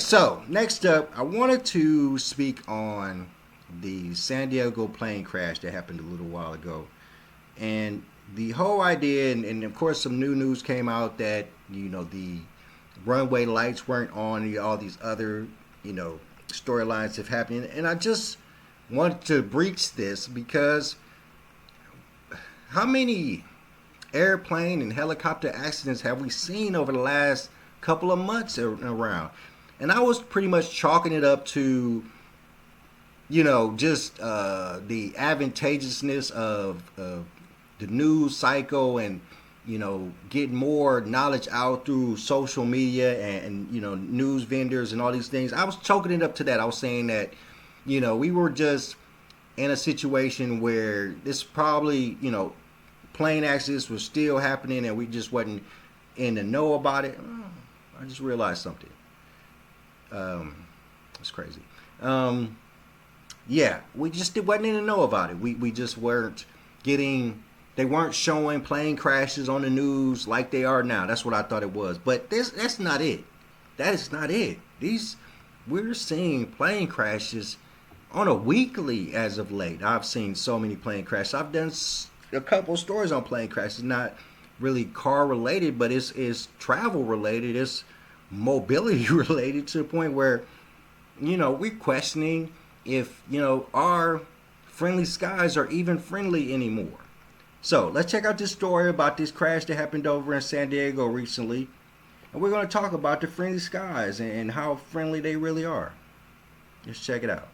So next up, I wanted to speak on the San Diego plane crash that happened a little while ago, and the whole idea, and of course, some new news came out that the runway lights weren't on, and all these other storylines have happened, and I just wanted to breach this because how many airplane and helicopter accidents have we seen over the last couple of months around? And I was pretty much chalking it up to, just the advantageousness of the news cycle and, getting more knowledge out through social media and news vendors and all these things. I was chalking it up to that. I was saying that, we were just in a situation where this probably, plane accidents were still happening and we just wasn't in the know about it. I just realized something. It's crazy. Yeah, we just wasn't in the know about it. We just weren't getting. They weren't showing plane crashes on the news like they are now. That's what I thought it was. But that's not it. That is not it. We're seeing plane crashes on a weekly as of late. I've seen so many plane crashes. I've done a couple stories on plane crashes, not really car related, but it's travel related. It's mobility related to the point where we're questioning if our friendly skies are even friendly anymore. So let's check out this story about this crash that happened over in San Diego recently, and we're going to talk about the friendly skies and how friendly they really are. Let's check it out.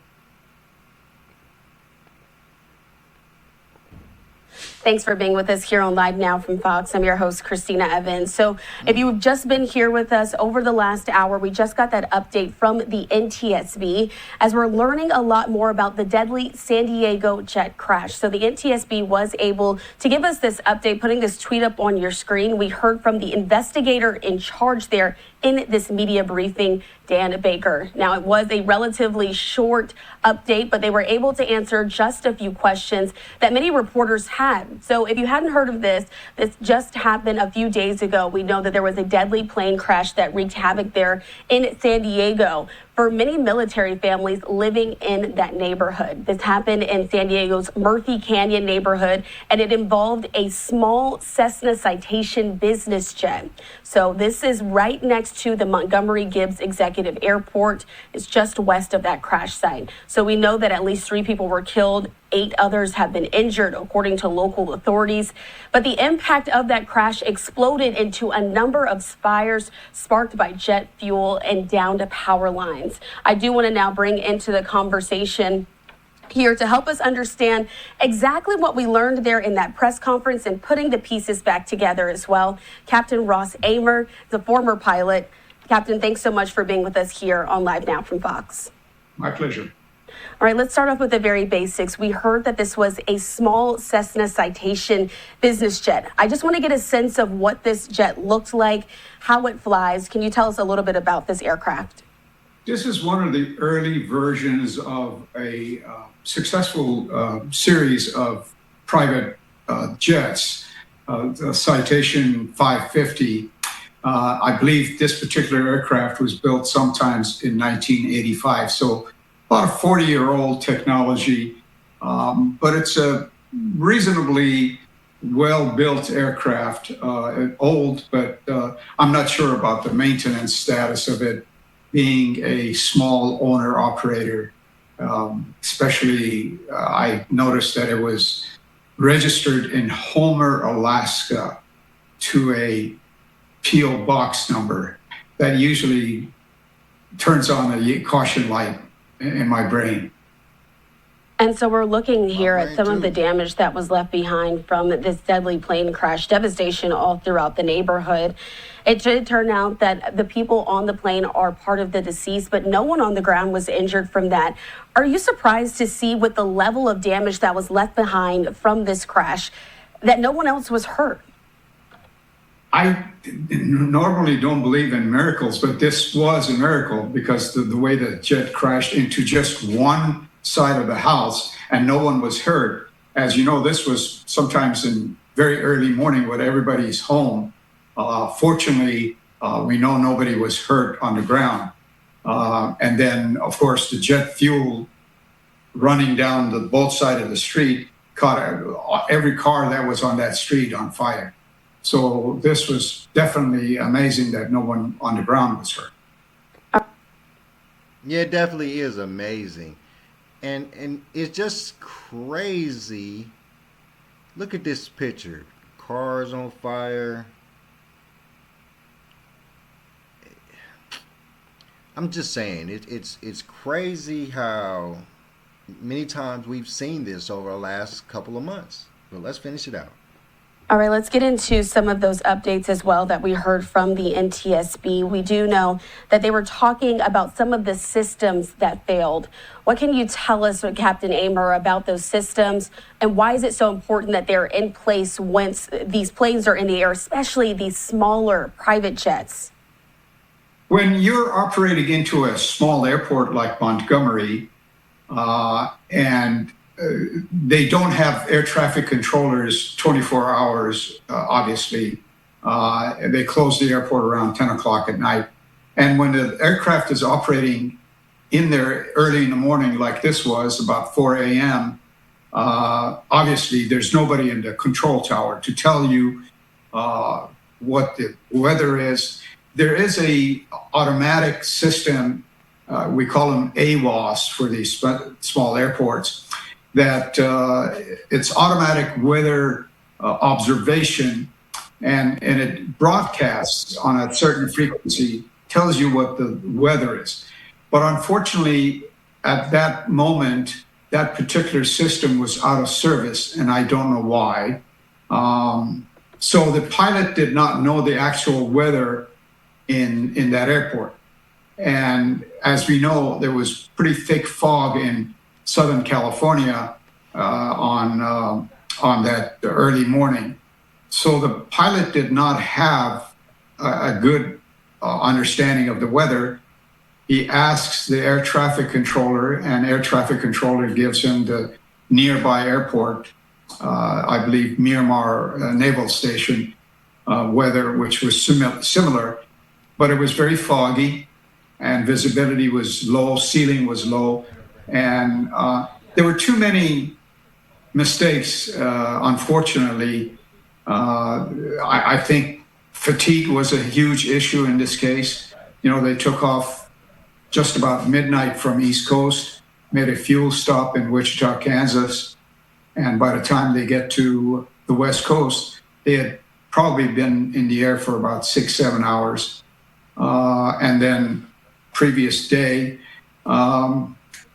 Thanks for being with us here on Live Now from Fox. I'm your host, Christina Evans. So if you've just been here with us over the last hour, we just got that update from the NTSB as we're learning a lot more about the deadly San Diego jet crash. So the NTSB was able to give us this update, putting this tweet up on your screen. We heard from the investigator in charge there in this media briefing, Dan Baker. Now, it was a relatively short update, but they were able to answer just a few questions that many reporters had. So if you hadn't heard of this just happened a few days ago. We know that there was a deadly plane crash that wreaked havoc there in San Diego for many military families living in that neighborhood. This happened in San Diego's Murphy Canyon neighborhood, and it involved a small Cessna Citation business jet. So this is right next to the Montgomery Gibbs Executive Airport. It's just west of that crash site. So we know that at least 3 people were killed. 8 others have been injured, according to local authorities. But the impact of that crash exploded into a number of fires sparked by jet fuel and down to power lines. I do want to now bring into the conversation here to help us understand exactly what we learned there in that press conference and putting the pieces back together as well. Captain Ross Amer, the former pilot. Captain, thanks so much for being with us here on Live Now from Fox. My pleasure. All right, let's start off with the very basics. We heard that this was a small Cessna Citation business jet. I just want to get a sense of what this jet looked like, how it flies. Can you tell us a little bit about this aircraft? This is one of the early versions of a successful series of private jets, the Citation 550. I believe this particular aircraft was built sometimes in 1985. So about a 40-year-old technology, but it's a reasonably well-built aircraft, old, but I'm not sure about the maintenance status of it being a small owner-operator. Especially, I noticed that it was registered in Homer, Alaska to a P.O. box number that usually turns on a caution light in my brain. And so we're looking here at some of the damage that was left behind from this deadly plane crash, devastation all throughout the neighborhood. It did turn out that the people on the plane are part of the deceased, but no one on the ground was injured from that. Are you surprised to see with the level of damage that was left behind from this crash that no one else was hurt? I normally don't believe in miracles, but this was a miracle because the way the jet crashed into just one side of the house and no one was hurt. As you know, this was sometimes in very early morning when everybody's home. Fortunately, we know nobody was hurt on the ground. And then, of course, the jet fuel running down the both side of the street caught every car that was on that street on fire. So this was definitely amazing that no one on the ground was hurt. Yeah, it definitely is amazing. And it's just crazy. Look at this picture. Cars on fire. I'm just saying, it's crazy how many times we've seen this over the last couple of months. But let's finish it out. All right, let's get into some of those updates as well that we heard from the NTSB. We do know that they were talking about some of the systems that failed. What can you tell us, Captain Amer, about those systems, and why is it so important that they're in place once these planes are in the air, especially these smaller private jets? When you're operating into a small airport like Montgomery, and they don't have air traffic controllers 24 hours, obviously. They close the airport around 10 o'clock at night. And when the aircraft is operating in there early in the morning, like this was, about 4 a.m., obviously there's nobody in the control tower to tell you what the weather is. There is a automatic system, we call them AWOS for these small airports, that it's automatic weather observation, and it broadcasts on a certain frequency, tells you what the weather is. But unfortunately, at that moment, that particular system was out of service, and I don't know why. So the pilot did not know the actual weather in that airport. And as we know, there was pretty thick fog in Southern California on that early morning. So the pilot did not have a good understanding of the weather. He asks the air traffic controller, and air traffic controller gives him the nearby airport, I believe Miramar Naval Station weather, which was similar, but it was very foggy and visibility was low, ceiling was low. And there were too many mistakes, unfortunately. I think fatigue was a huge issue in this case. You know, they took off just about midnight from East Coast, made a fuel stop in Wichita, Kansas. And by the time they get to the West Coast, they had probably been in the air for about 6-7 hours. And then previous day,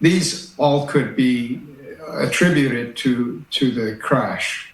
these all could be attributed to the crash.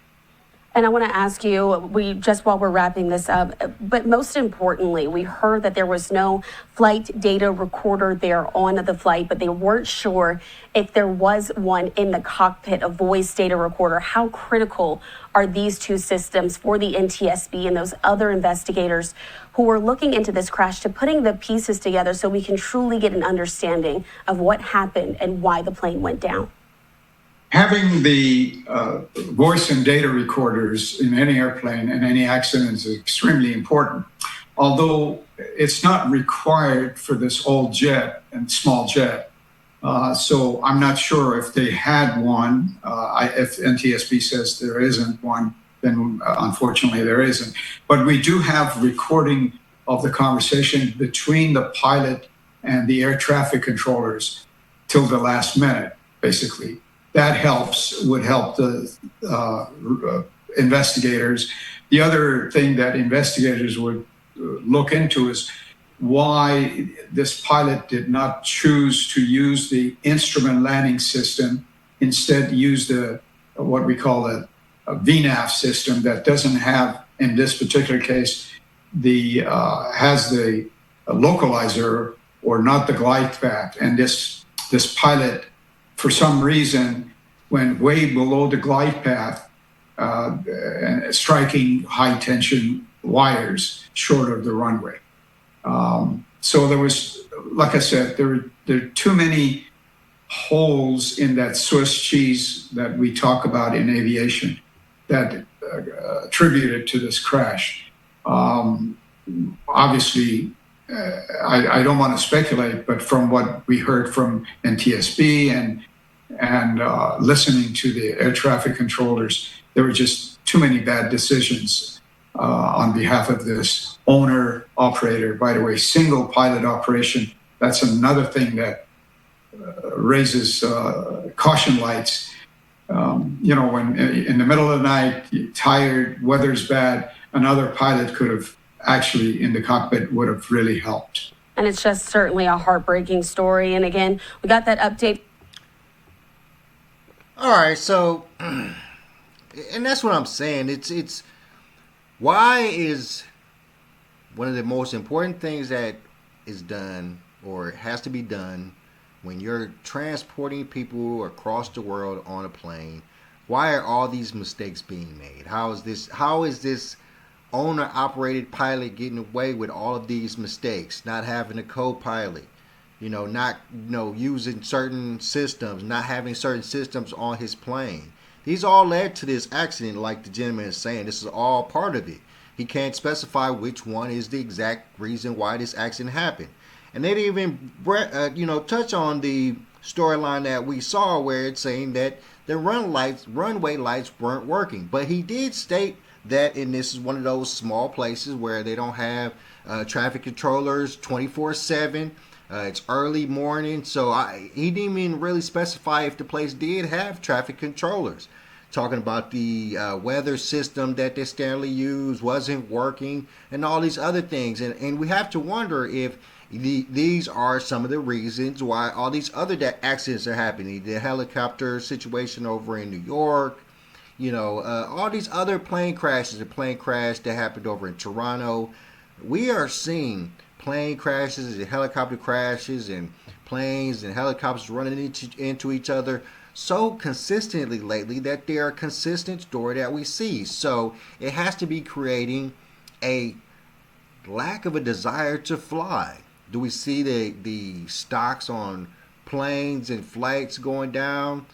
And I want to ask you, while we're wrapping this up, but most importantly, we heard that there was no flight data recorder there on the flight, but they weren't sure if there was one in the cockpit, a voice data recorder. How critical are these two systems for the NTSB and those other investigators who are looking into this crash to putting the pieces together so we can truly get an understanding of what happened and why the plane went down? Having the voice and data recorders in any airplane and any accident is extremely important, although it's not required for this old jet and small jet. So I'm not sure if they had one. If NTSB says there isn't one, then unfortunately there isn't. But we do have recording of the conversation between the pilot and the air traffic controllers till the last minute, basically. That would help the investigators. The other thing that investigators would look into is why this pilot did not choose to use the instrument landing system, instead use what we call a VNAV system that doesn't have, in this particular case, has the localizer or not the glide path. And this pilot, for some reason, went way below the glide path, striking high tension wires short of the runway. So there was, like I said, there are too many holes in that Swiss cheese that we talk about in aviation that attributed to this crash. Obviously, I don't want to speculate, but from what we heard from NTSB and listening to the air traffic controllers, there were just too many bad decisions on behalf of this owner operator. By the way, single pilot operation, that's another thing that raises caution lights. When in the middle of the night, you're tired, weather's bad, another pilot could have actually in the cockpit would have really helped. And it's just certainly a heartbreaking story. And again, we got that update. All right, so, and that's what I'm saying. It's why is one of the most important things that is done or has to be done when you're transporting people across the world on a plane, why are all these mistakes being made? How is this owner-operated pilot getting away with all of these mistakes? Not having a co-pilot, not using certain systems, not having certain systems on his plane. These all led to this accident, like the gentleman is saying. This is all part of it. He can't specify which one is the exact reason why this accident happened. And they didn't even, touch on the storyline that we saw where it's saying that the runway lights weren't working. But he did state that, and this is one of those small places where they don't have traffic controllers 24/7. It's early morning, so he didn't even really specify if the place did have traffic controllers. Talking about the weather system that they standardly use wasn't working, and all these other things. And we have to wonder if these are some of the reasons why all these other accidents are happening. The helicopter situation over in New York, all these other plane crashes. The plane crash that happened over in Toronto. We are seeing plane crashes and helicopter crashes and planes and helicopters running into each other so consistently lately that they're a consistent story that we see. So it has to be creating a lack of a desire to fly. Do we see the stocks on planes and flights going down?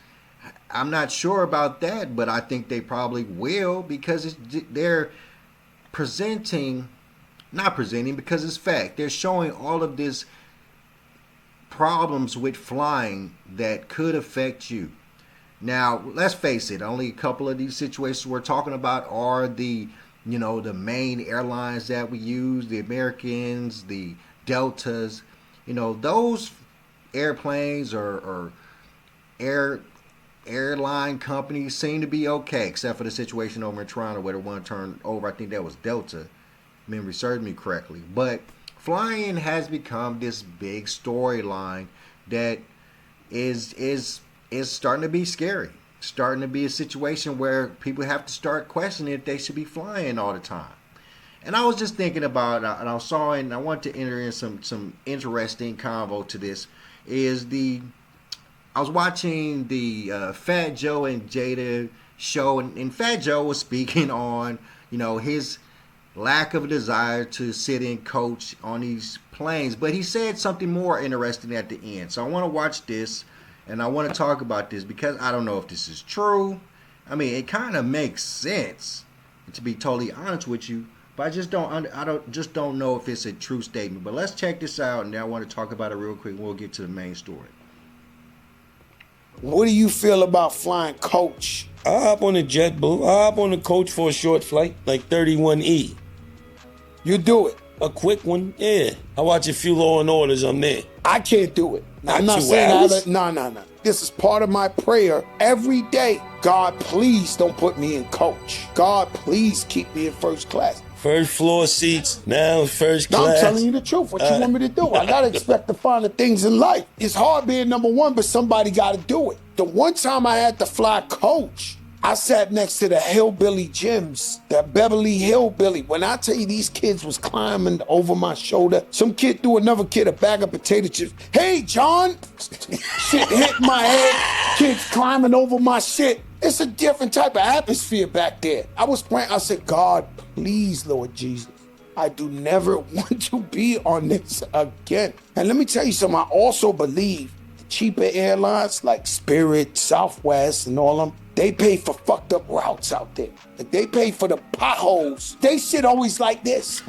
I'm not sure about that, but I think they probably will because they're not presenting because it's fact. They're showing all of this problems with flying that could affect you. Now, let's face it, only a couple of these situations we're talking about are the main airlines that we use, the Americans, the Deltas. Those airplanes or airline companies seem to be okay, except for the situation over in Toronto where the one turned over. I think that was Delta, if memory serves me correctly. But flying has become this big storyline that is starting to be scary. Starting to be a situation where people have to start questioning if they should be flying all the time. And I was just thinking about, and I want to enter in some interesting convo to this. I was watching the Fat Joe and Jada show, and Fat Joe was speaking on, his lack of a desire to sit in coach on these planes. But he said something more interesting at the end. So I want to watch this, and I want to talk about this because I don't know if this is true. I mean, it kind of makes sense, to be totally honest with you. But I just don't know if it's a true statement. But let's check this out, and then I want to talk about it real quick, and we'll get to the main story. What do you feel about flying coach? I hop on a JetBlue. I hop on a coach for a short flight, like 31E. You do it. A quick one, yeah. I watch a few Law and Orders, I'm there. I can't do it. I'm not 2 saying hours? No. This is part of my prayer every day. God, please don't put me in coach. God, please keep me in first class. First floor seats, now first No, class. I'm telling you the truth. What you want me to do? I gotta expect to find the things in life. It's hard being number one, but somebody gotta do it. The one time I had to fly coach, I sat next to the hillbilly gyms, that Beverly Hillbilly. When I tell you these kids was climbing over my shoulder, some kid threw another kid a bag of potato chips. Hey, John! Shit hit my head. Kids climbing over my shit. It's a different type of atmosphere back there. I was praying. I said, God, please, Lord Jesus, I do never want to be on this again. And let me tell you something. I also believe the cheaper airlines like Spirit, Southwest, and all them, They pay for fucked up routes out there. They pay for the potholes. They shit always like this.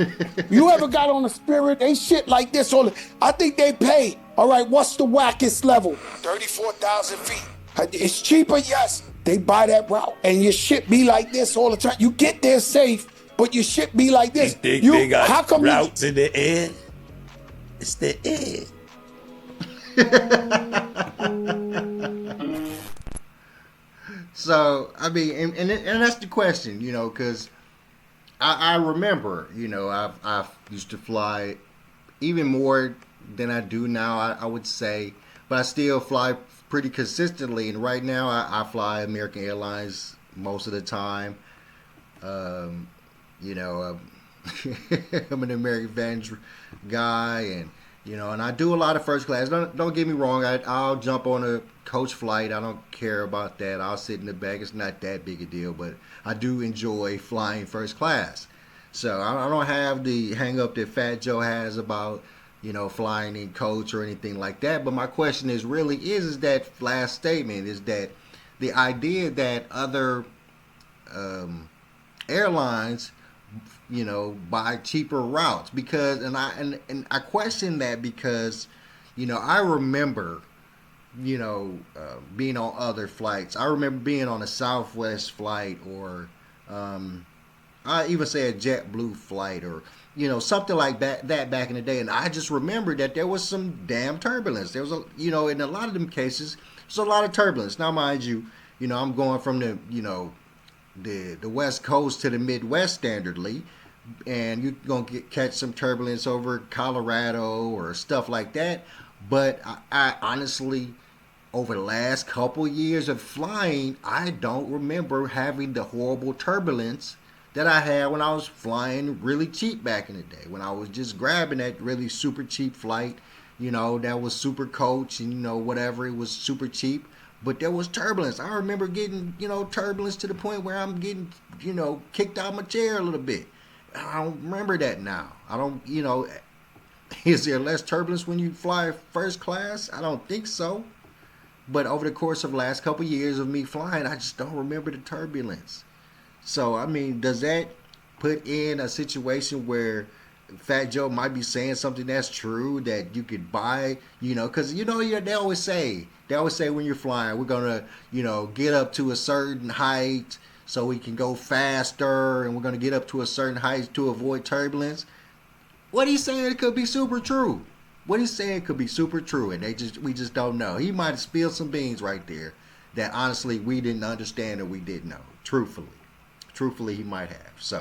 You ever got on a Spirit? They shit like this. I think they pay. All right, what's the wackest level? 34,000 feet. It's cheaper, yes. They buy that route. And your shit be like this all the time. You get there safe, but your shit be like this. They got how come routes in the air? It's the air. So, I mean, and that's the question, you know, because I remember, you know, I've used to fly even more than I do now, I would say, but I still fly pretty consistently. And right now, I fly American Airlines most of the time. You know, I'm an American Advantage guy, and you know, and I do a lot of first class. Don't get me wrong. I'll jump on a coach flight. I don't care about that. I'll sit in the back. It's not that big a deal, but I do enjoy flying first class. So I don't have the hang up that Fat Joe has about, you know, flying in coach or anything like that. But my question is that last statement, is that the idea that other airlines, you know, buy cheaper routes, because I question that because, you know, I remember, you know, being on other flights. I remember being on a Southwest flight, or I even say a JetBlue flight, or you know, something like that back in the day. And I just remember that there was some damn turbulence. There was you know, in a lot of them cases, there's a lot of turbulence. Now, mind you, you know, I'm going from the, you know, the West Coast to the Midwest standardly, and you're going to catch some turbulence over Colorado or stuff like that. But I honestly, over the last couple years of flying, I don't remember having the horrible turbulence that I had when I was flying really cheap back in the day, when I was just grabbing that really super cheap flight, you know, that was super coach and, you know, whatever, it was super cheap. But there was turbulence. I remember getting, you know, turbulence to the point where I'm getting, you know, kicked out of my chair a little bit. I don't remember that now. I don't, you know, is there less turbulence when you fly first class? I don't think so. But over the course of the last couple of years of me flying, I just don't remember the turbulence. So, I mean, does that put in a situation where Fat Joe might be saying something that's true, that you could buy, you know, because, you know, they always say when you're flying, we're going to, you know, get up to a certain height so we can go faster, and we're going to get up to a certain height to avoid turbulence. What he's saying could be super true. What he's saying could be super true, and we just don't know. He might have spilled some beans right there that honestly we didn't understand or we didn't know. Truthfully, he might have. So.